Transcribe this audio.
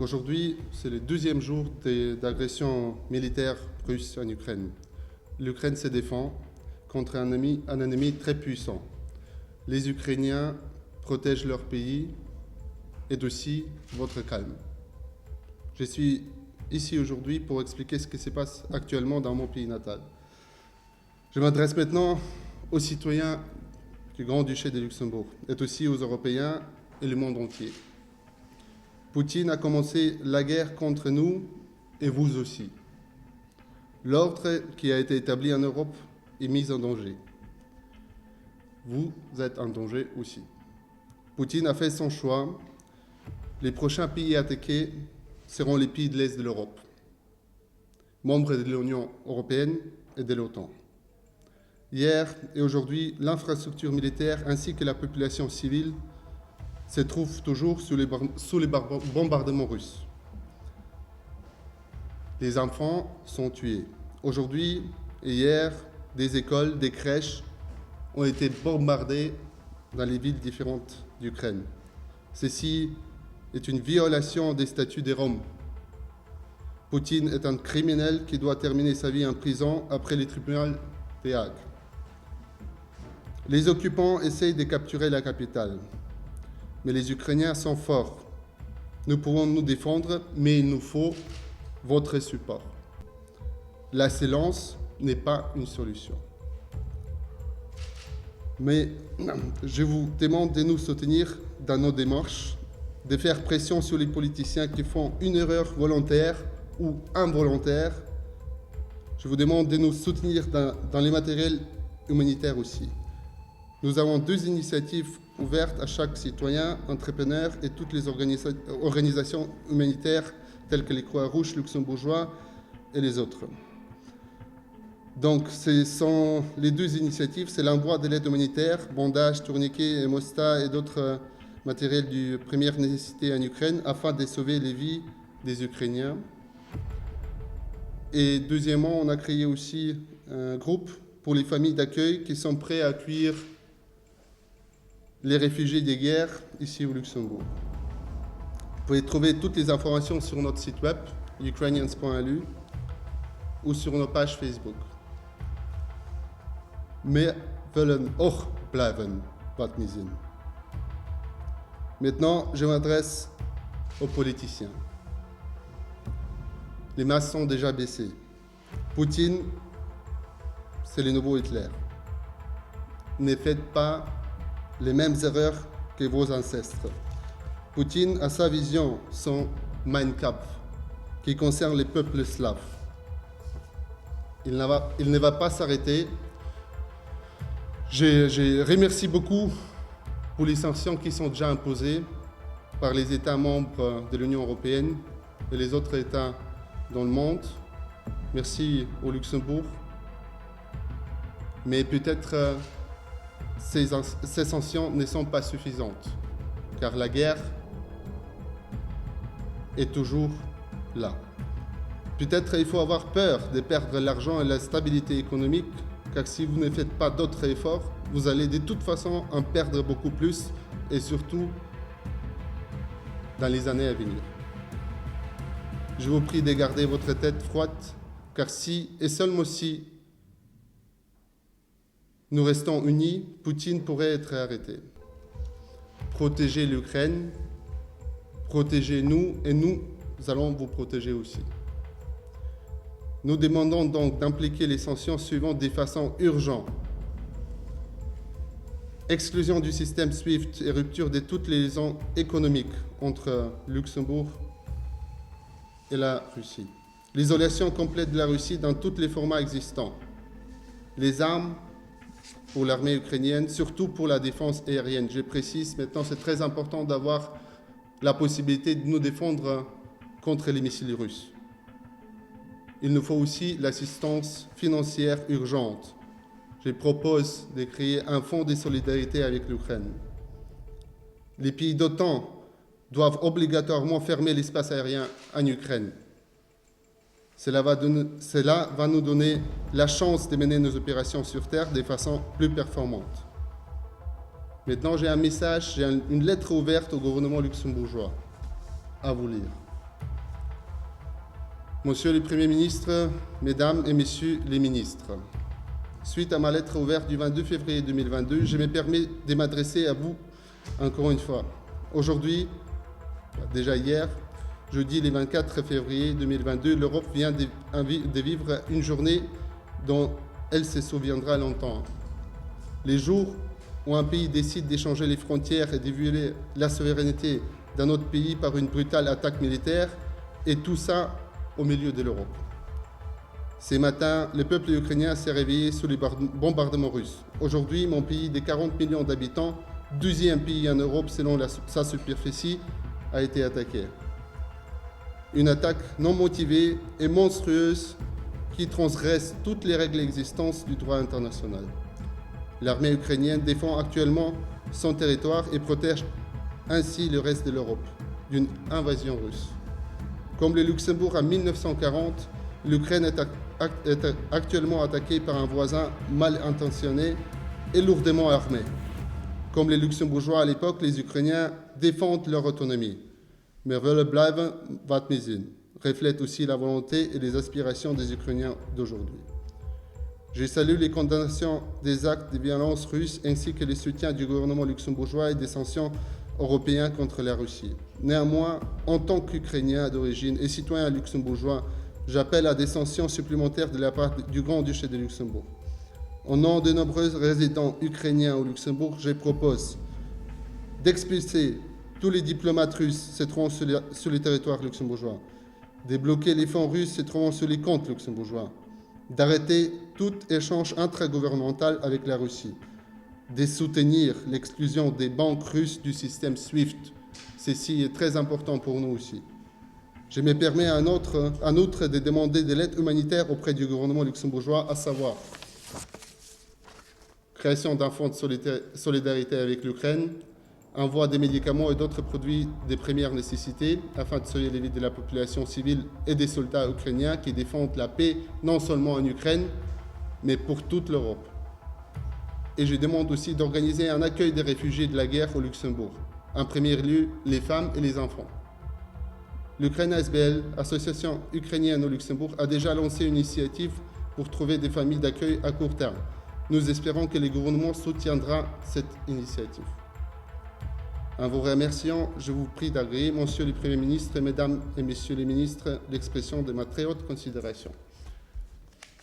Aujourd'hui, c'est le deuxième jour d'agression militaire russe en Ukraine. L'Ukraine se défend contre un ennemi très puissant. Les Ukrainiens protègent leur pays et aussi votre calme. Je suis ici aujourd'hui pour expliquer ce qui se passe actuellement dans mon pays natal. Je m'adresse maintenant aux citoyens du Grand-Duché de Luxembourg et aussi aux Européens et le monde entier. Poutine a commencé la guerre contre nous et vous aussi. L'ordre qui a été établi en Europe est mis en danger. Vous êtes en danger aussi. Poutine a fait son choix. Les prochains pays attaqués seront les pays de l'Est de l'Europe, membres de l'Union européenne et de l'OTAN. Hier et aujourd'hui, l'infrastructure militaire ainsi que la population civile se trouvent toujours sous les bombardements russes. Les enfants sont tués. Aujourd'hui et hier, des écoles, des crèches ont été bombardées dans les villes différentes d'Ukraine. Ceci est une violation des statuts des Roms. Poutine est un criminel qui doit terminer sa vie en prison après les tribunaux des Hague. Les occupants essayent de capturer la capitale, mais les Ukrainiens sont forts. Nous pouvons nous défendre, mais il nous faut votre support. La silence n'est pas une solution. Mais je vous demande de nous soutenir dans nos démarches, de faire pression sur les politiciens qui font une erreur volontaire ou involontaire. Je vous demande de nous soutenir dans les matériels humanitaires aussi. Nous avons 2 initiatives ouvertes à chaque citoyen, entrepreneur et toutes les organisations humanitaires telles que les Croix-Rouges luxembourgeois et les autres. Donc, ce sont les 2 initiatives, c'est l'envoi de l'aide humanitaire, bandages, tourniquets, hémostats et d'autres matériels de première nécessité en Ukraine afin de sauver les vies des Ukrainiens. Et deuxièmement, on a créé aussi un groupe pour les familles d'accueil qui sont prêts à accueillir les réfugiés des guerres ici au Luxembourg. Vous pouvez trouver toutes les informations sur notre site web, ukrainians.lu, ou sur nos pages Facebook. Wir wollen auch bleiben, Bad Mizin. Maintenant, je m'adresse aux politiciens. Les masses sont déjà baissées. Poutine, c'est le nouveau Hitler. Ne faites pas les mêmes erreurs que vos ancêtres. Poutine a sa vision, son Mein Kampf, qui concerne les peuples slaves. Il ne va pas s'arrêter. Je remercie beaucoup pour les sanctions qui sont déjà imposées par les États membres de l'Union européenne et les autres États dans le monde. Merci au Luxembourg. Mais peut-être ces sanctions ne sont pas suffisantes, car la guerre est toujours là. Peut-être il faut avoir peur de perdre l'argent et la stabilité économique, car si vous ne faites pas d'autres efforts, vous allez de toute façon en perdre beaucoup plus, et surtout dans les années à venir. Je vous prie de garder votre tête froide, car si et seulement si nous restons unis, Poutine pourrait être arrêté. Protégez l'Ukraine, protégez-nous et nous allons vous protéger aussi. Nous demandons donc d'impliquer les sanctions suivantes de façon urgente. Exclusion du système SWIFT et rupture de toutes les liaisons économiques entre Luxembourg et la Russie. L'isolation complète de la Russie dans tous les formats existants. Les armes pour l'armée ukrainienne, surtout pour la défense aérienne. Je précise, maintenant c'est très important d'avoir la possibilité de nous défendre contre les missiles russes. Il nous faut aussi l'assistance financière urgente. Je propose de créer un fonds de solidarité avec l'Ukraine. Les pays d'OTAN doivent obligatoirement fermer l'espace aérien en Ukraine. Cela va nous donner la chance de mener nos opérations sur Terre de façon plus performante. Maintenant, j'ai un message, j'ai une lettre ouverte au gouvernement luxembourgeois à vous lire. Monsieur le Premier ministre, Mesdames et Messieurs les ministres, suite à ma lettre ouverte du 22 février 2022, je me permets de m'adresser à vous encore une fois. Aujourd'hui, déjà hier, jeudi le 24 février 2022, l'Europe vient de vivre une journée dont elle se souviendra longtemps. Les jours où un pays décide d'échanger les frontières et de violer la souveraineté d'un autre pays par une brutale attaque militaire, et tout ça au milieu de l'Europe. Ce matin, le peuple ukrainien s'est réveillé sous les bombardements russes. Aujourd'hui, mon pays de 40 millions d'habitants, 12e pays en Europe selon sa superficie, a été attaqué. Une attaque non motivée et monstrueuse qui transgresse toutes les règles existantes du droit international. L'armée ukrainienne défend actuellement son territoire et protège ainsi le reste de l'Europe d'une invasion russe. Comme le Luxembourg en 1940, l'Ukraine est actuellement attaquée par un voisin mal intentionné et lourdement armé. Comme les Luxembourgeois à l'époque, les Ukrainiens défendent leur autonomie. Mais willen blijven wat we zijn reflète aussi la volonté et les aspirations des Ukrainiens d'aujourd'hui. Je salue les condamnations des actes de violence russes ainsi que le soutien du gouvernement luxembourgeois et des sanctions européens contre la Russie. Néanmoins, en tant qu'Ukrainien d'origine et citoyen luxembourgeois, j'appelle à des sanctions supplémentaires de la part du Grand-Duché de Luxembourg. Au nom de nombreux résidents ukrainiens au Luxembourg, je propose d'expulser tous les diplomates russes se trouvant sur le territoire luxembourgeois, de bloquer les fonds russes se trouvant sur les comptes luxembourgeois, d'arrêter tout échange intragouvernemental avec la Russie, de soutenir l'exclusion des banques russes du système SWIFT. Ceci est très important pour nous aussi. Je me permets en outre de demander de l'aide humanitaire auprès du gouvernement luxembourgeois, à savoir création d'un fonds de solidarité avec l'Ukraine, envoi des médicaments et d'autres produits de première nécessité afin de sauver les vies de la population civile et des soldats ukrainiens qui défendent la paix non seulement en Ukraine, mais pour toute l'Europe. Et je demande aussi d'organiser un accueil des réfugiés de la guerre au Luxembourg. En premier lieu, les femmes et les enfants. L'Ukraine ASBL, Association ukrainienne au Luxembourg, a déjà lancé une initiative pour trouver des familles d'accueil à court terme. Nous espérons que le gouvernement soutiendra cette initiative. En vous remerciant, je vous prie d'agréer, Monsieur le Premier ministre, Mesdames et Messieurs les ministres, l'expression de ma très haute considération.